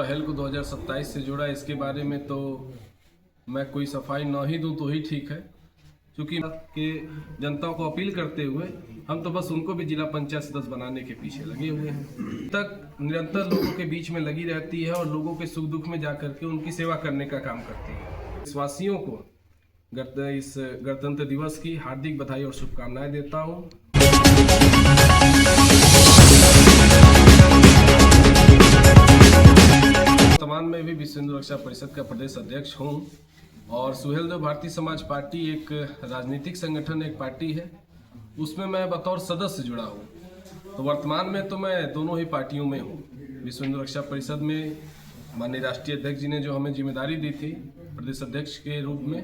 पहल को 2027 से जोड़ा, इसके बारे में तो मैं कोई सफाई ना ही दूं तो ही ठीक है, क्योंकि के जनता को अपील करते हुए हम तो बस उनको भी जिला पंचायत सदस्य बनाने के पीछे लगे हुए हैं। तक निरंतर लोगों के बीच में लगी रहती है और लोगों के सुख दुख में जाकर के उनकी सेवा करने का काम करती है। देशवासियों को इस गणतंत्र दिवस की हार्दिक बधाई और शुभकामनाएं देता हूँ। वर्तमान में भी विश्व हिंदू रक्षा परिषद का प्रदेश अध्यक्ष हूँ और सुहेलदेव भारतीय समाज पार्टी एक राजनीतिक संगठन, एक पार्टी है, उसमें मैं बतौर सदस्य जुड़ा हूँ। तो वर्तमान में तो मैं दोनों ही पार्टियों में हूँ। विश्व हिंदू रक्षा परिषद में माननीय राष्ट्रीय अध्यक्ष जी ने जो हमें जिम्मेदारी दी थी प्रदेश अध्यक्ष के रूप में,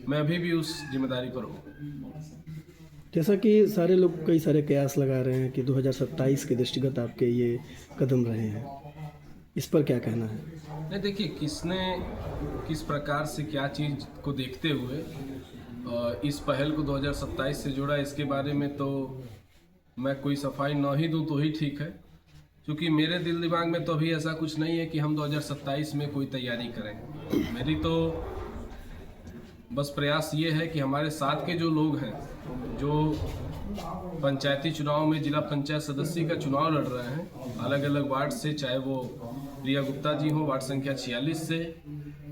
मैं अभी भी उस जिम्मेदारी पर हूँ। जैसा कि सारे लोग कई सारे कयास लगा रहे हैं कि 2027 के दृष्टिगत आपके ये कदम रहे हैं, इस पर क्या कहना है? नहीं, देखिए, किसने किस प्रकार से क्या चीज़ को देखते हुए इस पहल को 2027 से जोड़ा, इसके बारे में तो मैं कोई सफाई ना ही दूं तो ही ठीक है, क्योंकि मेरे दिल दिमाग में तो अभी ऐसा कुछ नहीं है कि हम 2027 में कोई तैयारी करें। मेरी तो बस प्रयास ये है कि हमारे साथ के जो लोग हैं, जो पंचायती चुनाव में जिला पंचायत सदस्य का चुनाव लड़ रहे हैं अलग अलग वार्ड से, चाहे वो प्रिया गुप्ता जी हों वार्ड संख्या 46 से,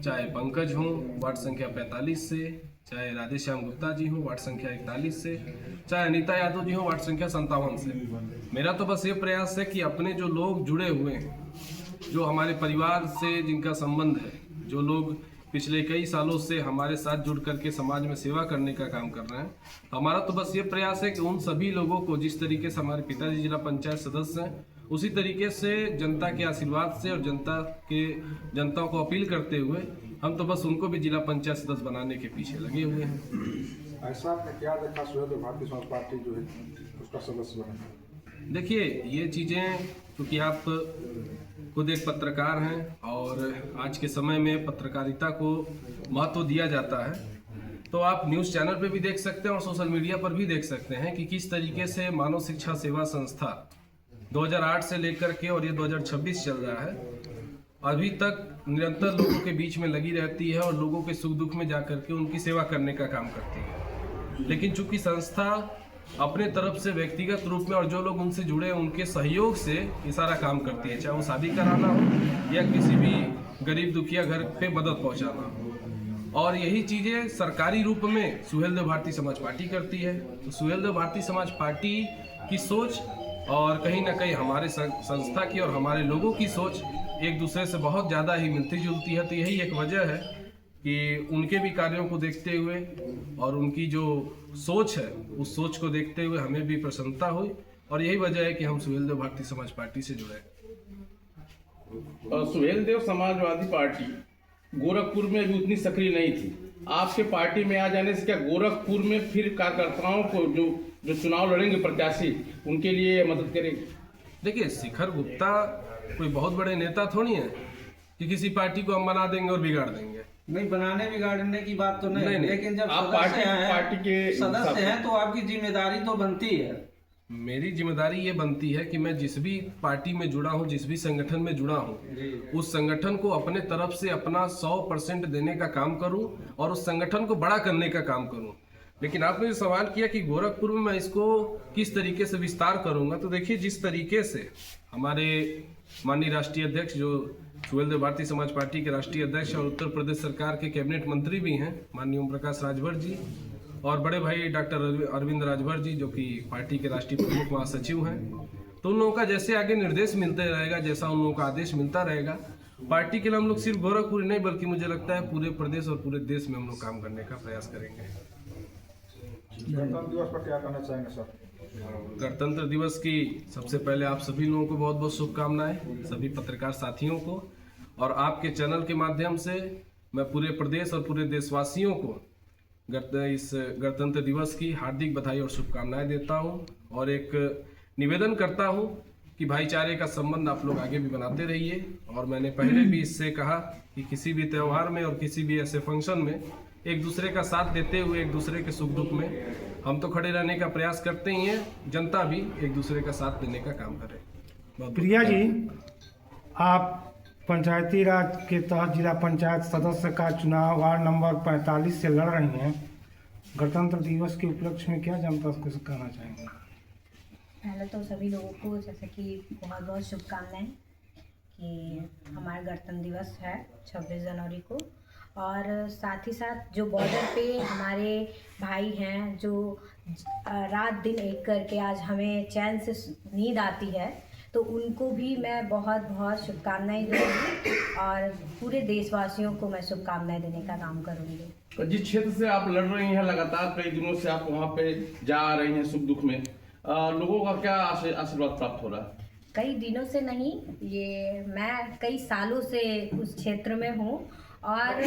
चाहे पंकज हों वार्ड संख्या 45 से, चाहे राधेश्याम गुप्ता जी हों वार्ड संख्या 41 से, चाहे अनीता यादव जी हों वार्ड संख्या 57 से। मेरा तो बस ये प्रयास है कि अपने जो लोग जुड़े हुए हैं, जो हमारे परिवार से जिनका संबंध है, जो लोग पिछले कई सालों से हमारे साथ जुड़ करके समाज में सेवा करने का काम कर रहे हैं, हमारा तो बस ये प्रयास है कि उन सभी लोगों को, जिस तरीके से हमारे पिताजी जिला पंचायत सदस्य हैं, उसी तरीके से जनता के आशीर्वाद से और जनता को अपील करते हुए हम तो बस उनको भी जिला पंचायत सदस्य बनाने के पीछे लगे हुए हैं। ऐसा आपने क्या देखा सुहेलदेव भारतीय समाज पार्टी जो है उसका सदस्य बना? देखिए, ये चीज़ें, क्योंकि आप खुद एक पत्रकार हैं और आज के समय में पत्रकारिता को महत्व दिया जाता है, तो आप न्यूज़ चैनल पे भी देख सकते हैं और सोशल मीडिया पर भी देख सकते हैं कि किस तरीके से मानव शिक्षा सेवा संस्था 2008 से लेकर के और ये 2026 चल रहा है, अभी तक निरंतर लोगों के बीच में लगी रहती है और लोगों के सुख दुख में जाकर के उनकी सेवा करने का काम करती है। लेकिन चूंकि संस्था अपने तरफ से व्यक्तिगत रूप में और जो लोग उनसे जुड़े हैं उनके सहयोग से ये सारा काम करती है, चाहे वो शादी कराना हो या किसी भी गरीब दुखिया घर पे मदद पहुंचाना हो, और यही चीज़ें सरकारी रूप में सुहेलदेव भारतीय समाज पार्टी करती है। तो सुहेलदेव भारतीय समाज पार्टी की सोच और कहीं ना कहीं हमारे संस्था की और हमारे लोगों की सोच एक दूसरे से बहुत ज़्यादा ही मिलती जुलती है। तो यही एक वजह है कि उनके भी कार्यों को देखते हुए और उनकी जो सोच है उस सोच को देखते हुए हमें भी प्रसन्नता हुई, और यही वजह है कि हम सुहेलदेव भारतीय समाज पार्टी से जुड़े। सुहेलदेव समाजवादी पार्टी गोरखपुर में भी उतनी सक्रिय नहीं थी। आपके पार्टी में आ जाने से क्या गोरखपुर में फिर कार्यकर्ताओं को जो चुनाव लड़ेंगे प्रत्याशी, उनके लिए मदद करेगी? देखिए, शिखर गुप्ता कोई बहुत बड़े नेता थोड़ी है कि किसी पार्टी को हम बना देंगे और बिगाड़ देंगे। नहीं, बनाने बिगाड़ने की बात तो नहीं, लेकिन जब आप पार्टी के सदस्य हैं तो आपकी जिम्मेदारी तो बनती है। मेरी जिम्मेदारी ये बनती है कि मैं जिस भी पार्टी में जुड़ा हूँ, जिस भी संगठन में जुड़ा हूँ, उस संगठन को अपने तरफ से अपना 100% देने का काम करूँ और उस संगठन को बड़ा करने का काम करूँ। लेकिन आपने जो सवाल किया कि गोरखपुर में मैं इसको किस तरीके से विस्तार करूँगा, तो देखिए, जिस तरीके से हमारे माननीय राष्ट्रीय अध्यक्ष जो सुहेलदेव भारतीय समाज पार्टी के राष्ट्रीय अध्यक्ष और उत्तर प्रदेश सरकार के कैबिनेट मंत्री भी हैं माननीय ओम प्रकाश राजभर जी, और बड़े भाई डॉक्टर अरविंद राजभर जी जो कि पार्टी के राष्ट्रीय प्रमुख महासचिव हैं, तो उन लोगों का जैसे आगे निर्देश मिलते रहेगा, जैसा उन लोगों का आदेश मिलता रहेगा, पार्टी के लिए हम लोग सिर्फ गोरखपुर नहीं बल्कि मुझे लगता है पूरे प्रदेश और पूरे देश में हम लोग काम करने का प्रयास करेंगे। गणतंत्र दिवस पर क्या कहना चाहेंगे सर? गणतंत्र दिवस की सबसे पहले आप सभी लोगों को बहुत बहुत शुभकामनाएं, सभी पत्रकार साथियों को, और आपके चैनल के माध्यम से मैं पूरे प्रदेश और पूरे देशवासियों को इस गणतंत्र दिवस की हार्दिक बधाई और शुभकामनाएं देता हूं, और एक निवेदन करता हूं कि भाईचारे का संबंध आप लोग आगे भी बनाते रहिए। और मैंने पहले भी इससे कहा कि किसी भी त्यौहार में और किसी भी ऐसे फंक्शन में एक दूसरे का साथ देते हुए एक दूसरे के सुख दुख में हम तो खड़े रहने का प्रयास करते ही हैं, जनता भी एक दूसरे का साथ देने का काम करे। प्रिया जी, आप पंचायती राज के तहत जिला पंचायत सदस्य का चुनाव वार्ड नंबर 45 से लड़ रही हैं। गणतंत्र दिवस के उपलक्ष्य में क्या जनता को कहना चाहेंगे? पहले तो सभी लोगों को जैसे कि बहुत बहुत शुभकामनाएं कि हमारा गणतंत्र दिवस है 26 जनवरी को, और साथ ही साथ जो बॉर्डर पे हमारे भाई हैं जो रात दिन एक करके आज हमें चैन से नींद आती है, तो उनको भी मैं बहुत बहुत शुभकामनाएं दूंगी और पूरे देशवासियों को मैं शुभकामनाएं देने का काम करूंगी। जिस क्षेत्र से आप लड़ रही हैं, लगातार कई दिनों से आप वहाँ पे जा रही हैं सुख दुख में, लोगों का क्या आशीर्वाद प्राप्त हो रहा है? कई दिनों से नहीं, ये मैं कई सालों से उस क्षेत्र में हूँ, और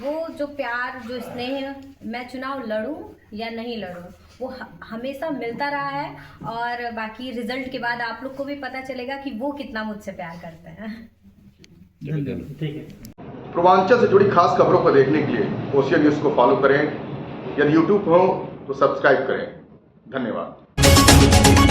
वो जो प्यार जो स्नेह, मैं चुनाव लड़ूं या नहीं लड़ूं, वो हमेशा मिलता रहा है। और बाकी रिजल्ट के बाद आप लोग को भी पता चलेगा कि वो कितना मुझसे प्यार करते हैं। ठीक है। पूर्वांचल से जुड़ी खास खबरों को देखने के लिए ओशियन न्यूज़ को फॉलो करें। यदि यूट्यूब हो तो सब्सक्राइब करें। धन्यवाद।